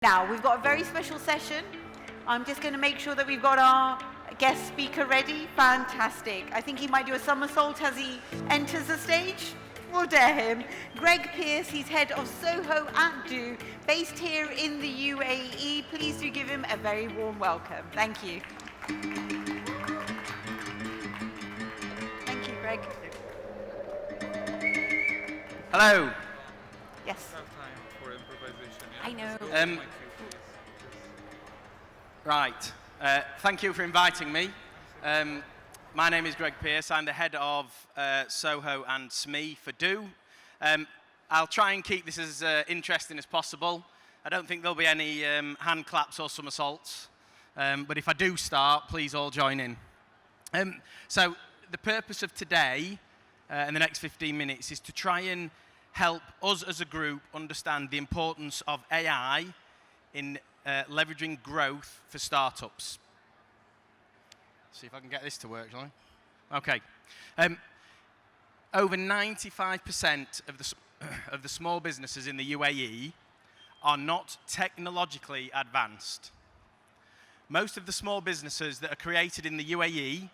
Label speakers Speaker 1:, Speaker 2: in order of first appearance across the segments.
Speaker 1: Now, we've got a very special session. I'm just going to make sure that we've got our guest speaker ready. Fantastic. I think he might do a somersault as he enters the stage. We'll dare him. Gregg Pearce, he's head of SoHo at Do, based here in the UAE. Please do give him a very warm welcome. Thank you. Thank you, Gregg.
Speaker 2: Hello.
Speaker 1: Yes.
Speaker 3: Have time for improvisation. Yeah?
Speaker 1: I know.
Speaker 2: Right. Thank you for inviting me. My name is Gregg Pearce. I'm the head of SoHo and SME for Do. I'll try and keep this as interesting as possible. I don't think there'll be any hand claps or somersaults. But if I do start, please all join in. So the purpose of today, in the next 15 minutes, is to try and help us as a group understand the importance of AI in leveraging growth for startups. See if I can get this to work, shall I? Okay. Over 95% of the small businesses in the UAE are not technologically advanced. Most of the small businesses that are created in the UAE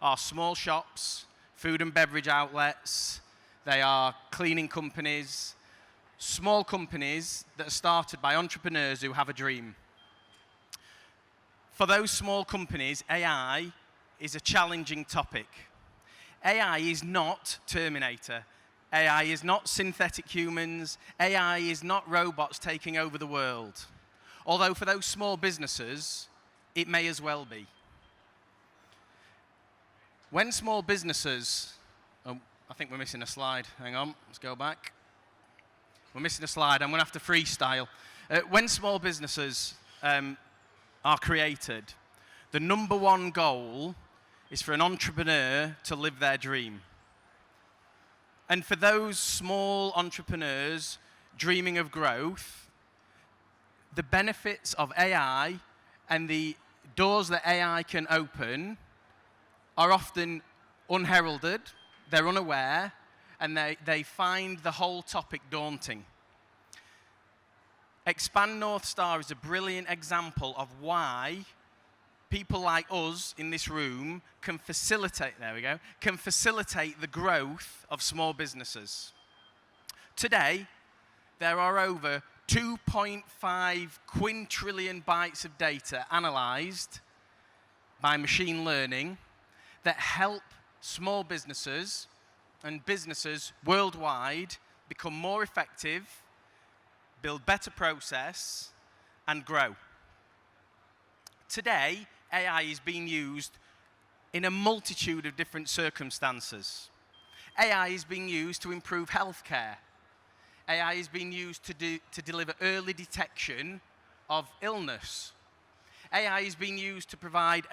Speaker 2: are small shops, food and beverage outlets, they are cleaning companies, small companies that are started by entrepreneurs who have a dream. For those small companies, AI is a challenging topic. AI is not Terminator. AI is not synthetic humans. AI is not robots taking over the world. Although for those small businesses, it may as well be. When small businesses, I think we're missing a slide. Hang on, let's go back. We're missing a slide. I'm going to have to freestyle. When small businesses are created, the number one goal is for an entrepreneur to live their dream. And for those small entrepreneurs dreaming of growth, the benefits of AI and the doors that AI can open are often unheralded, they're unaware, and they find the whole topic daunting. Expand North Star is a brilliant example of why people like us in this room can facilitate the growth of small businesses. Today, there are over 2.5 quintillion bytes of data analyzed by machine learning that help small businesses and businesses worldwide become more effective, build better process, and grow. Today, AI is being used in a multitude of different circumstances. AI is being used to improve healthcare. AI is being used to deliver early detection of illness. AI is being used to provide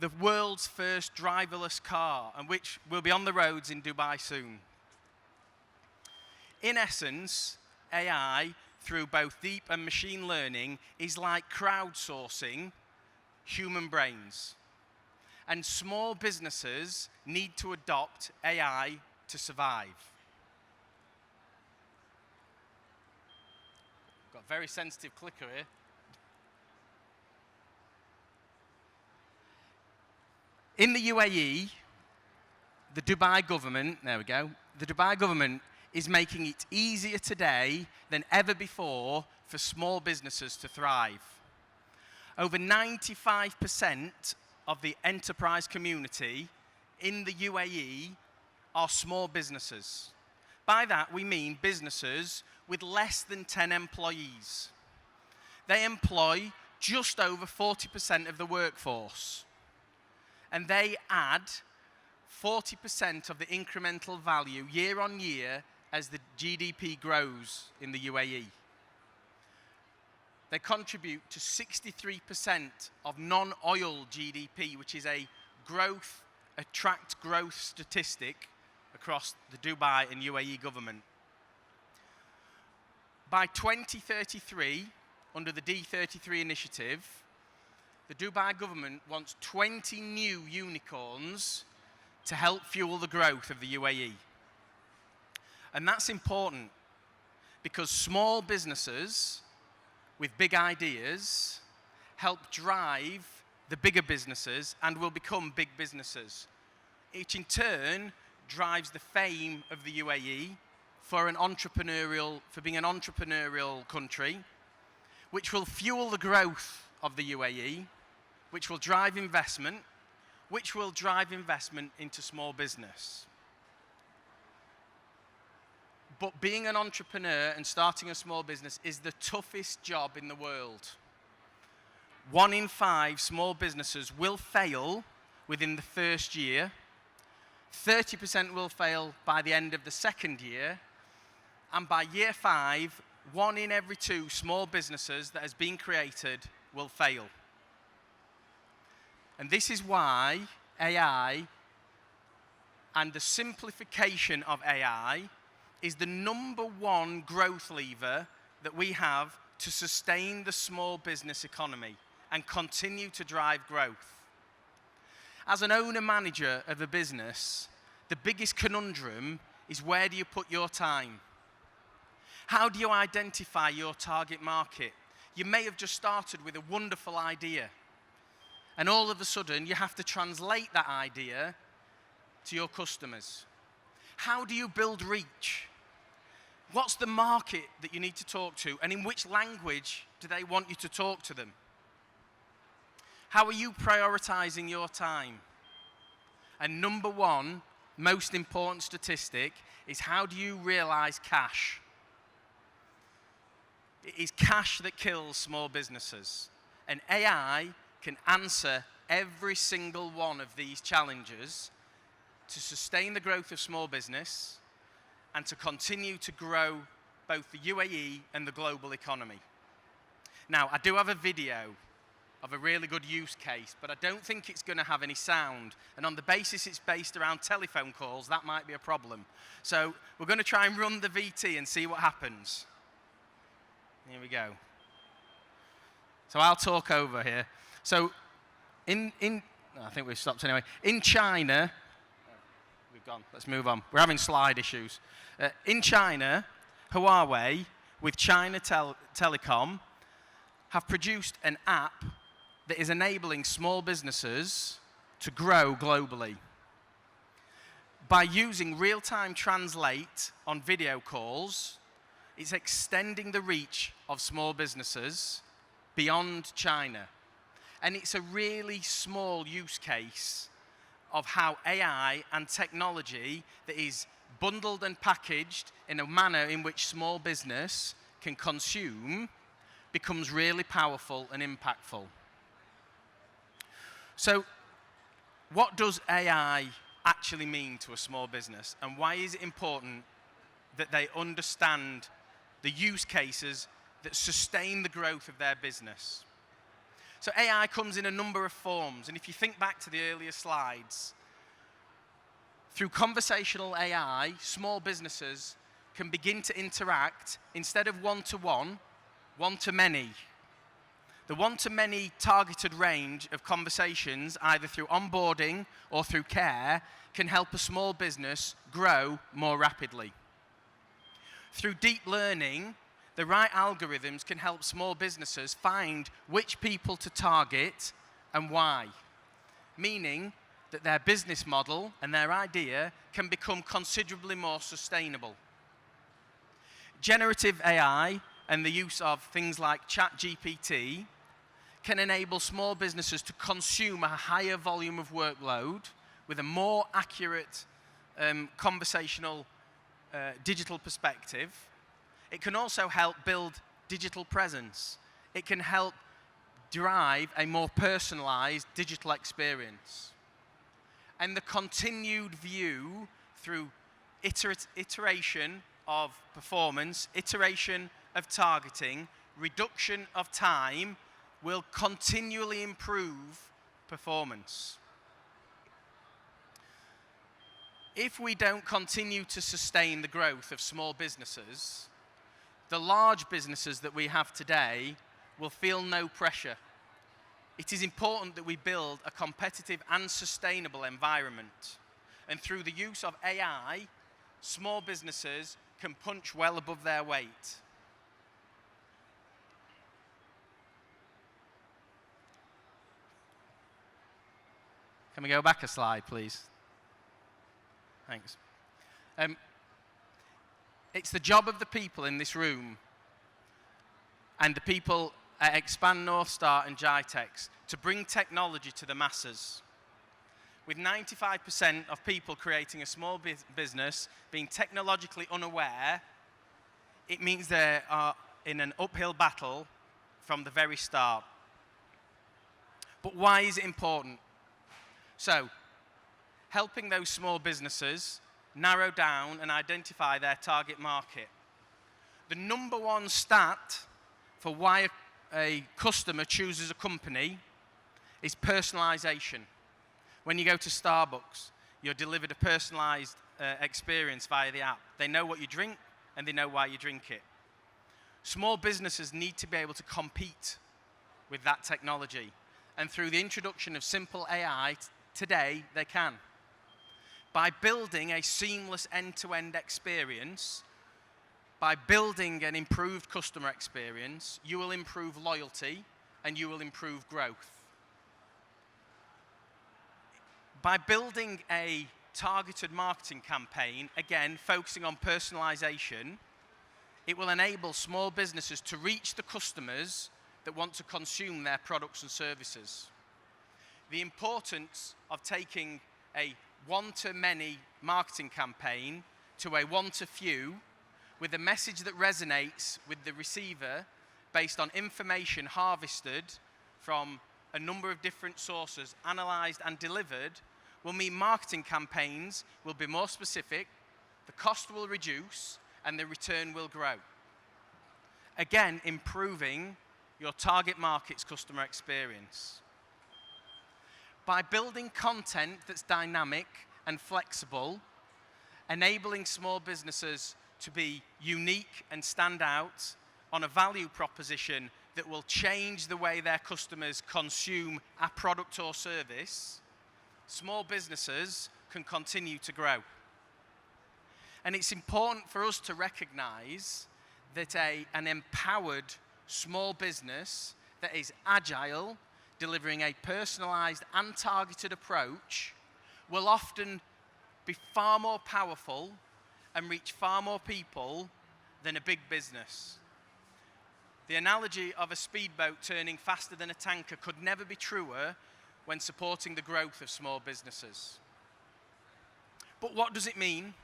Speaker 2: the world's first driverless car, and which will be on the roads in Dubai soon. In essence, AI, through both deep and machine learning, is like crowdsourcing human brains. And small businesses need to adopt AI to survive. Got a very sensitive clicker here. In the UAE, the Dubai government, the Dubai government is making it easier today than ever before for small businesses to thrive. Over 95% of the enterprise community in the UAE are small businesses. By that, we mean businesses with less than 10 employees. They employ just over 40% of the workforce. And they add 40% of the incremental value year on year as the GDP grows in the UAE. They contribute to 63% of non-oil GDP, which is a attract growth statistic across the Dubai and UAE government. By 2033, under the D33 initiative, the Dubai government wants 20 new unicorns to help fuel the growth of the UAE. And that's important because small businesses with big ideas help drive the bigger businesses and will become big businesses, which in turn drives the fame of the UAE for being an entrepreneurial country, which will fuel the growth of the UAE, which will drive investment, into small business. But being an entrepreneur and starting a small business is the toughest job in the world. 1 in 5 small businesses will fail within the first year. 30% will fail by the end of the second year. And by year 5, 1 in every 2 small businesses that has been created will fail. And this is why AI and the simplification of AI is the number 1 growth lever that we have to sustain the small business economy and continue to drive growth. As an owner-manager of a business, the biggest conundrum is, where do you put your time? How do you identify your target market? You may have just started with a wonderful idea, and all of a sudden you have to translate that idea to your customers. How do you build reach? What's the market that you need to talk to, and in which language do they want you to talk to them? How are you prioritizing your time? And number 1, most important statistic is, how do you realize cash? It is cash that kills small businesses. And AI can answer every single one of these challenges to sustain the growth of small business and to continue to grow both the UAE and the global economy. Now, I do have a video of a really good use case, but I don't think it's going to have any sound. And on the basis it's based around telephone calls, that might be a problem. So we're going to try and run the VT and see what happens. Here we go. So I'll talk over here. So I think we've stopped anyway. In China, we've gone, let's move on. We're having slide issues. In China, Huawei with China Telecom have produced an app that is enabling small businesses to grow globally. By using real-time translate on video calls, it's extending the reach of small businesses beyond China. And it's a really small use case of how AI and technology that is bundled and packaged in a manner in which small business can consume becomes really powerful and impactful. So, what does AI actually mean to a small business, and why is it important that they understand the use cases that sustain the growth of their business? So AI comes in a number of forms, and if you think back to the earlier slides, through conversational AI, small businesses can begin to interact instead of one-to-one, one-to-many. The one-to-many targeted range of conversations, either through onboarding or through care, can help a small business grow more rapidly. Through deep learning, the right algorithms can help small businesses find which people to target and why, meaning that their business model and their idea can become considerably more sustainable. Generative AI and the use of things like ChatGPT can enable small businesses to consume a higher volume of workload with a more accurate conversational digital perspective. It can also help build digital presence. It can help drive a more personalized digital experience. And the continued view through iteration of performance, iteration of targeting, reduction of time will continually improve performance. If we don't continue to sustain the growth of small businesses, the large businesses that we have today will feel no pressure. It is important that we build a competitive and sustainable environment. And through the use of AI, small businesses can punch well above their weight. Can we go back a slide, please? Thanks. It's the job of the people in this room and the people at Expand North Star and GITEX to bring technology to the masses. With 95% of people creating a small business being technologically unaware, it means they are in an uphill battle from the very start. But why is it important? So, helping those small businesses narrow down and identify their target market. The number one stat for why a customer chooses a company is personalization. When you go to Starbucks, you're delivered a personalized experience via the app. They know what you drink and they know why you drink it. Small businesses need to be able to compete with that technology. And through the introduction of simple AI, today they can. By building a seamless end-to-end experience, by building an improved customer experience, you will improve loyalty and you will improve growth. By building a targeted marketing campaign, again, focusing on personalization, it will enable small businesses to reach the customers that want to consume their products and services. The importance of taking a one-to-many marketing campaign to a one-to-few with a message that resonates with the receiver based on information harvested from a number of different sources, analyzed and delivered, will mean marketing campaigns will be more specific, the cost will reduce, and the return will grow. Again, improving your target market's customer experience. By building content that's dynamic and flexible, enabling small businesses to be unique and stand out on a value proposition that will change the way their customers consume a product or service, small businesses can continue to grow. And it's important for us to recognize that an empowered small business that is agile, delivering a personalized and targeted approach, will often be far more powerful and reach far more people than a big business. The analogy of a speedboat turning faster than a tanker could never be truer when supporting the growth of small businesses. But what does it mean?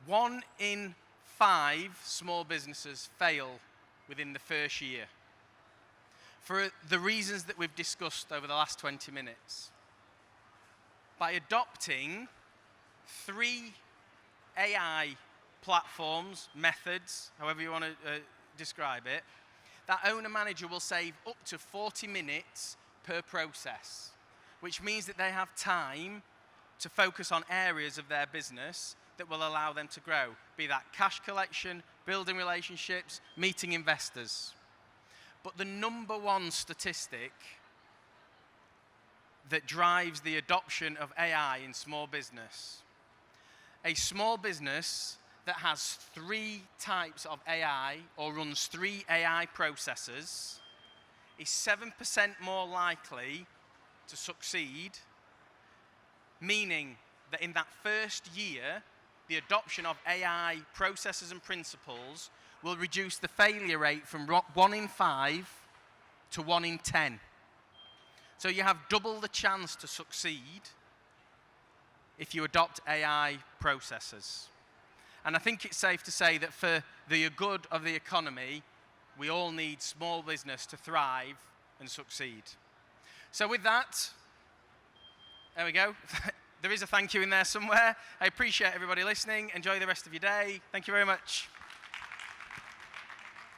Speaker 2: 1 in 5 small businesses fail within the first year, for the reasons that we've discussed over the last 20 minutes. By adopting 3 AI platforms, methods, however you want to describe it, that owner-manager will save up to 40 minutes per process, which means that they have time to focus on areas of their business that will allow them to grow, be that cash collection, building relationships, meeting investors. But the number one statistic that drives the adoption of AI in small business, a small business that has 3 types of AI or runs 3 AI processes is 7% more likely to succeed, meaning that in that first year, the adoption of AI processes and principles will reduce the failure rate from 1 in 5 to 1 in 10. So you have double the chance to succeed if you adopt AI processes. And I think it's safe to say that for the good of the economy, we all need small business to thrive and succeed. So with that, there we go. There is a thank you in there somewhere. I appreciate everybody listening. Enjoy the rest of your day. Thank you very much.